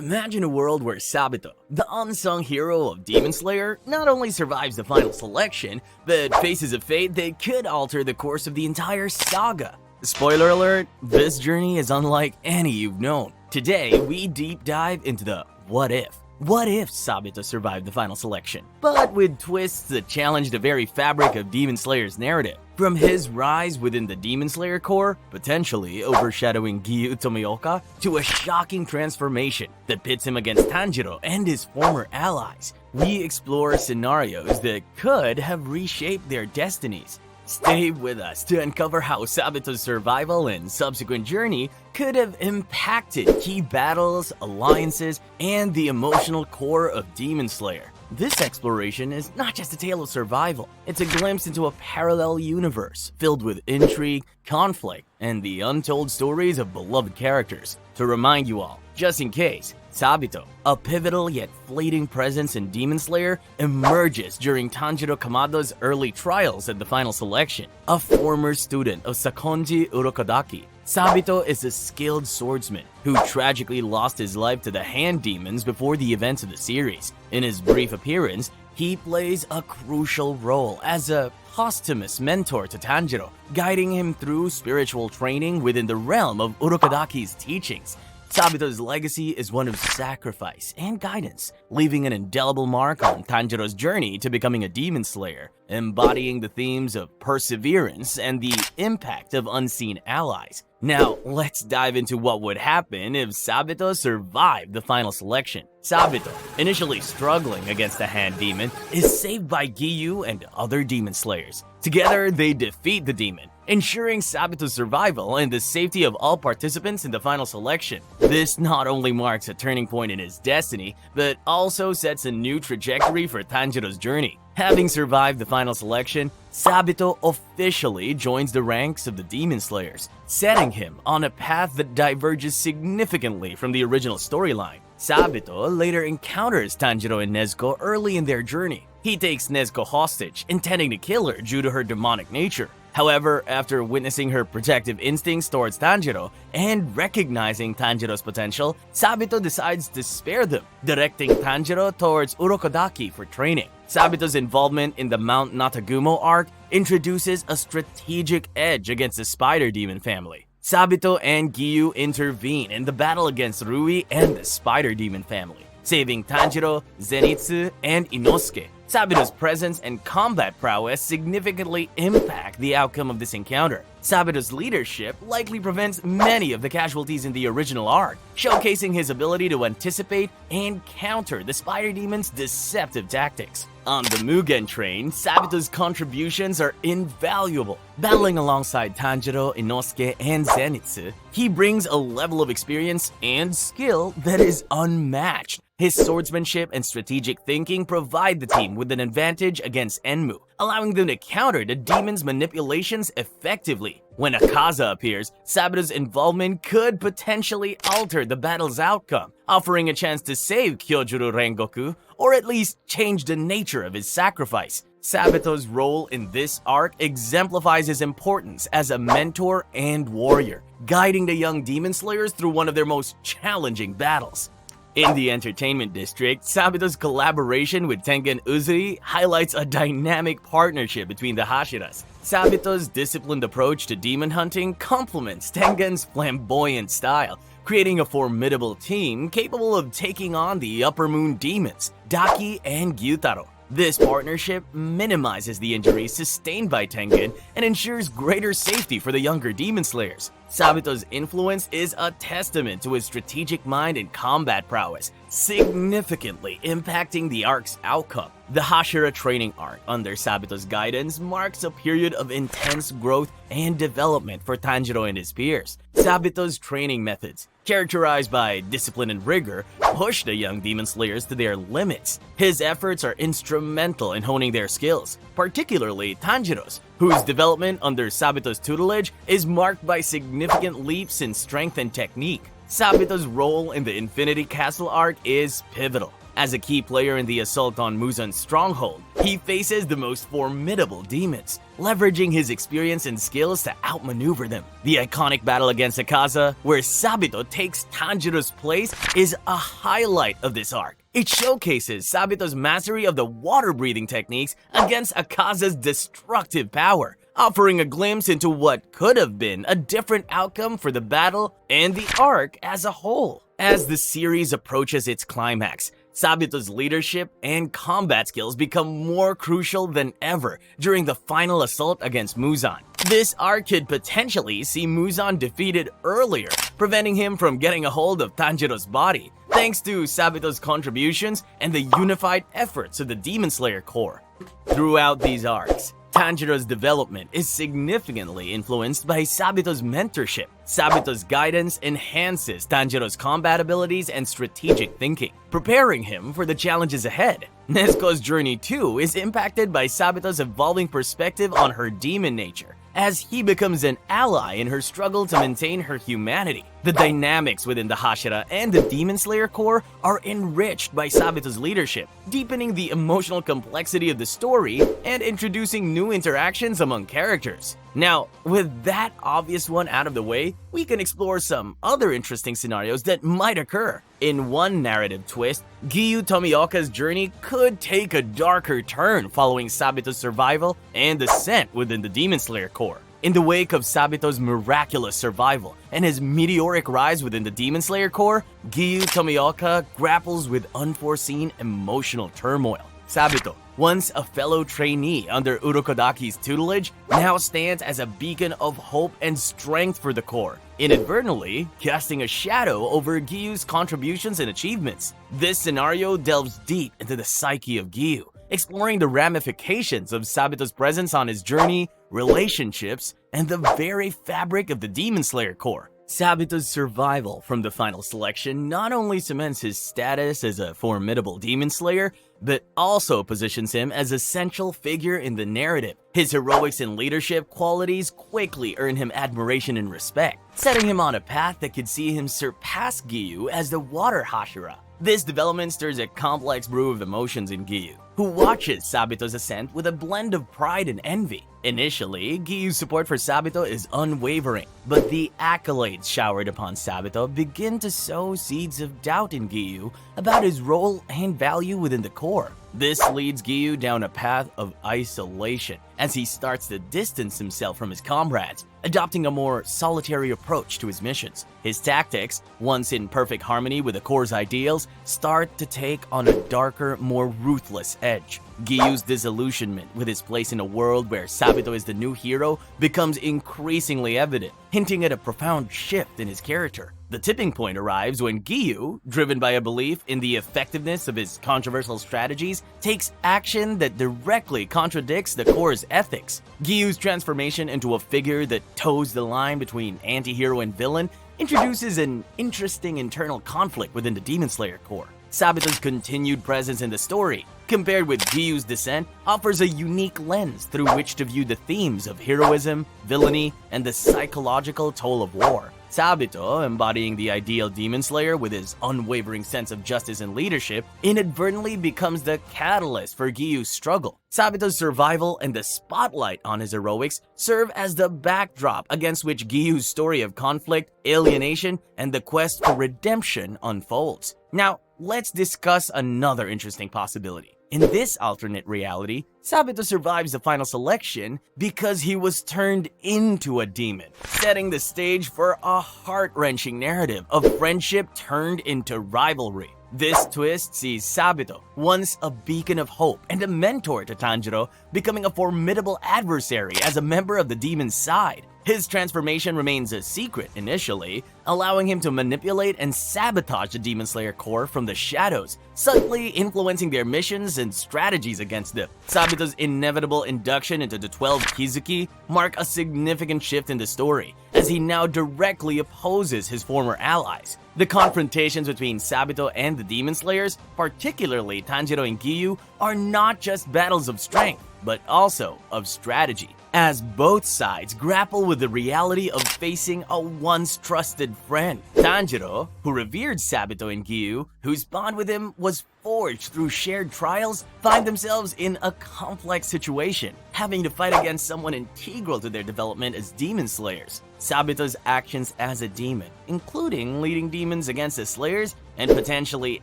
Imagine a world where Sabito, the unsung hero of Demon Slayer, not only survives the final selection, but faces a fate that could alter the course of the entire saga. Spoiler alert, this journey is unlike any you've known. Today, we deep dive into the what if. What if Sabito survived the final selection? But with twists that challenge the very fabric of Demon Slayer's narrative. From his rise within the Demon Slayer core, potentially overshadowing Giyu Tomioka, to a shocking transformation that pits him against Tanjiro and his former allies. We explore scenarios that could have reshaped their destinies. Stay with us to uncover how Sabito's survival and subsequent journey could have impacted key battles, alliances, and the emotional core of Demon Slayer. This exploration is not just a tale of survival, it's a glimpse into a parallel universe filled with intrigue, conflict, and the untold stories of beloved characters. To remind you all, just in case, Sabito, a pivotal yet fleeting presence in Demon Slayer, emerges during Tanjiro Kamado's early trials at the final selection. A former student of Sakonji Urokodaki, Sabito is a skilled swordsman who tragically lost his life to the hand demons before the events of the series. In his brief appearance, he plays a crucial role as a posthumous mentor to Tanjiro, guiding him through spiritual training within the realm of Urokodaki's teachings. Sabito's legacy is one of sacrifice and guidance, leaving an indelible mark on Tanjiro's journey to becoming a Demon Slayer, embodying the themes of perseverance and the impact of unseen allies. Now, let's dive into what would happen if Sabito survived the final selection. Sabito, initially struggling against the hand demon, is saved by Giyu and other Demon Slayers. Together, they defeat the demon, ensuring Sabito's survival and the safety of all participants in the final selection. This not only marks a turning point in his destiny, but also sets a new trajectory for Tanjiro's journey. Having survived the final selection, Sabito officially joins the ranks of the Demon Slayers, setting him on a path that diverges significantly from the original storyline. Sabito later encounters Tanjiro and Nezuko early in their journey. He takes Nezuko hostage, intending to kill her due to her demonic nature. However, after witnessing her protective instincts towards Tanjiro and recognizing Tanjiro's potential, Sabito decides to spare them, directing Tanjiro towards Urokodaki for training. Sabito's involvement in the Mount Natagumo arc introduces a strategic edge against the Spider Demon family. Sabito and Giyu intervene in the battle against Rui and the Spider Demon family, saving Tanjiro, Zenitsu, and Inosuke. Sabito's presence and combat prowess significantly impact the outcome of this encounter. Sabito's leadership likely prevents many of the casualties in the original arc, showcasing his ability to anticipate and counter the Spider Demon's deceptive tactics. On the Mugen train, Sabito's contributions are invaluable. Battling alongside Tanjiro, Inosuke, and Zenitsu, he brings a level of experience and skill that is unmatched. His swordsmanship and strategic thinking provide the team with an advantage against Enmu, allowing them to counter the demon's manipulations effectively. When Akaza appears, Sabito's involvement could potentially alter the battle's outcome, offering a chance to save Kyojuro Rengoku, or at least change the nature of his sacrifice. Sabito's role in this arc exemplifies his importance as a mentor and warrior, guiding the young Demon Slayers through one of their most challenging battles. In the entertainment district, Sabito's collaboration with Tengen Uzui highlights a dynamic partnership between the Hashiras. Sabito's disciplined approach to demon hunting complements Tengen's flamboyant style, creating a formidable team capable of taking on the Upper Moon demons, Daki and Gyutaro. This partnership minimizes the injuries sustained by Tengen and ensures greater safety for the younger Demon Slayers. Sabito's influence is a testament to his strategic mind and combat prowess, significantly impacting the arc's outcome. The Hashira training arc under Sabito's guidance marks a period of intense growth and development for Tanjiro and his peers. Sabito's training methods, characterized by discipline and rigor, push the young Demon Slayers to their limits. His efforts are instrumental in honing their skills, particularly Tanjiro's, whose development under Sabito's tutelage is marked by significant leaps in strength and technique. Sabito's role in the Infinity Castle arc is pivotal. As a key player in the assault on Muzan's stronghold, he faces the most formidable demons, leveraging his experience and skills to outmaneuver them. The iconic battle against Akaza, where Sabito takes Tanjiro's place, is a highlight of this arc. It showcases Sabito's mastery of the water-breathing techniques against Akaza's destructive power, offering a glimpse into what could have been a different outcome for the battle and the arc as a whole. As the series approaches its climax, Sabito's leadership and combat skills become more crucial than ever during the final assault against Muzan. This arc could potentially see Muzan defeated earlier, preventing him from getting a hold of Tanjiro's body, thanks to Sabito's contributions and the unified efforts of the Demon Slayer Corps. Throughout these arcs, Tanjiro's development is significantly influenced by Sabito's mentorship. Sabito's guidance enhances Tanjiro's combat abilities and strategic thinking, preparing him for the challenges ahead. Nezuko's journey too is impacted by Sabito's evolving perspective on her demon nature, as he becomes an ally in her struggle to maintain her humanity. The dynamics within the Hashira and the Demon Slayer Corps are enriched by Sabito's leadership, deepening the emotional complexity of the story and introducing new interactions among characters. Now, with that obvious one out of the way, we can explore some other interesting scenarios that might occur. In one narrative twist, Giyu Tomioka's journey could take a darker turn following Sabito's survival and ascent within the Demon Slayer Corps. In the wake of Sabito's miraculous survival and his meteoric rise within the Demon Slayer Corps, Giyu Tomioka grapples with unforeseen emotional turmoil. Sabito, once a fellow trainee under Urokodaki's tutelage, now stands as a beacon of hope and strength for the Corps, inadvertently casting a shadow over Giyu's contributions and achievements. This scenario delves deep into the psyche of Giyu, exploring the ramifications of Sabito's presence on his journey, relationships, and the very fabric of the Demon Slayer Corps. Sabito's survival from the final selection not only cements his status as a formidable demon slayer, but also positions him as a central figure in the narrative. His heroics and leadership qualities quickly earn him admiration and respect, setting him on a path that could see him surpass Giyu as the Water Hashira. This development stirs a complex brew of emotions in Giyu, who watches Sabito's ascent with a blend of pride and envy. Initially, Giyu's support for Sabito is unwavering, but the accolades showered upon Sabito begin to sow seeds of doubt in Giyu about his role and value within the Corps. This leads Giyu down a path of isolation as he starts to distance himself from his comrades, adopting a more solitary approach to his missions. His tactics, once in perfect harmony with the Corps' ideals, start to take on a darker, more ruthless edge. Giyu's disillusionment with his place in a world where Sabito is the new hero becomes increasingly evident, hinting at a profound shift in his character. The tipping point arrives when Giyu, driven by a belief in the effectiveness of his controversial strategies, takes action that directly contradicts the Corps' ethics. Giyu's transformation into a figure that toes the line between anti-hero and villain introduces an interesting internal conflict within the Demon Slayer Corps. Sabito's continued presence in the story, compared with Giyu's descent, offers a unique lens through which to view the themes of heroism, villainy, and the psychological toll of war. Sabito, embodying the ideal demon slayer with his unwavering sense of justice and leadership, inadvertently becomes the catalyst for Giyu's struggle. Sabito's survival and the spotlight on his heroics serve as the backdrop against which Giyu's story of conflict, alienation, and the quest for redemption unfolds. Now, let's discuss another interesting possibility. In this alternate reality, Sabito survives the final selection because he was turned into a demon, setting the stage for a heart-wrenching narrative of friendship turned into rivalry. This twist sees Sabito, once a beacon of hope and a mentor to Tanjiro, becoming a formidable adversary as a member of the demon's side. His transformation remains a secret initially, allowing him to manipulate and sabotage the Demon Slayer Corps from the shadows, subtly influencing their missions and strategies against them. Sabito's inevitable induction into the 12 Kizuki mark a significant shift in the story, as he now directly opposes his former allies. The confrontations between Sabito and the Demon Slayers, particularly Tanjiro and Giyu, are not just battles of strength, but also of strategy. as both sides grapple with the reality of facing a once trusted friend. Tanjiro, who revered Sabito and Giyu, whose bond with him was forged through shared trials, find themselves in a complex situation, having to fight against someone integral to their development as demon slayers. Sabito's actions as a demon, including leading demons against the slayers and potentially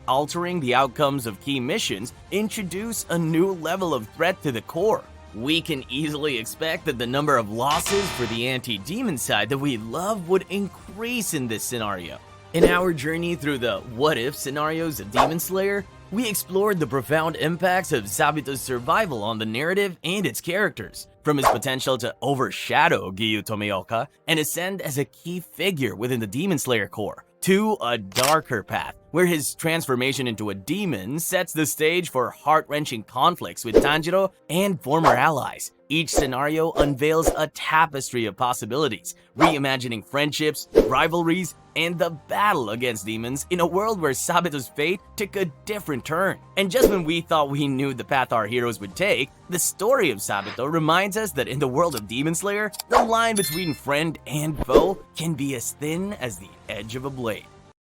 altering the outcomes of key missions, introduce a new level of threat to the core. We can easily expect that the number of losses for the anti-demon side that we love would increase in this scenario. In our journey through the what-if scenarios of Demon Slayer, we explored the profound impacts of Sabito's survival on the narrative and its characters, from his potential to overshadow Giyu Tomioka and ascend as a key figure within the Demon Slayer core, to a darker path, where his transformation into a demon sets the stage for heart-wrenching conflicts with Tanjiro and former allies. Each scenario unveils a tapestry of possibilities, reimagining friendships, rivalries, and the battle against demons in a world where Sabito's fate took a different turn. And just when we thought we knew the path our heroes would take, the story of Sabito reminds us that in the world of Demon Slayer, the line between friend and foe can be as thin as the edge of a blade.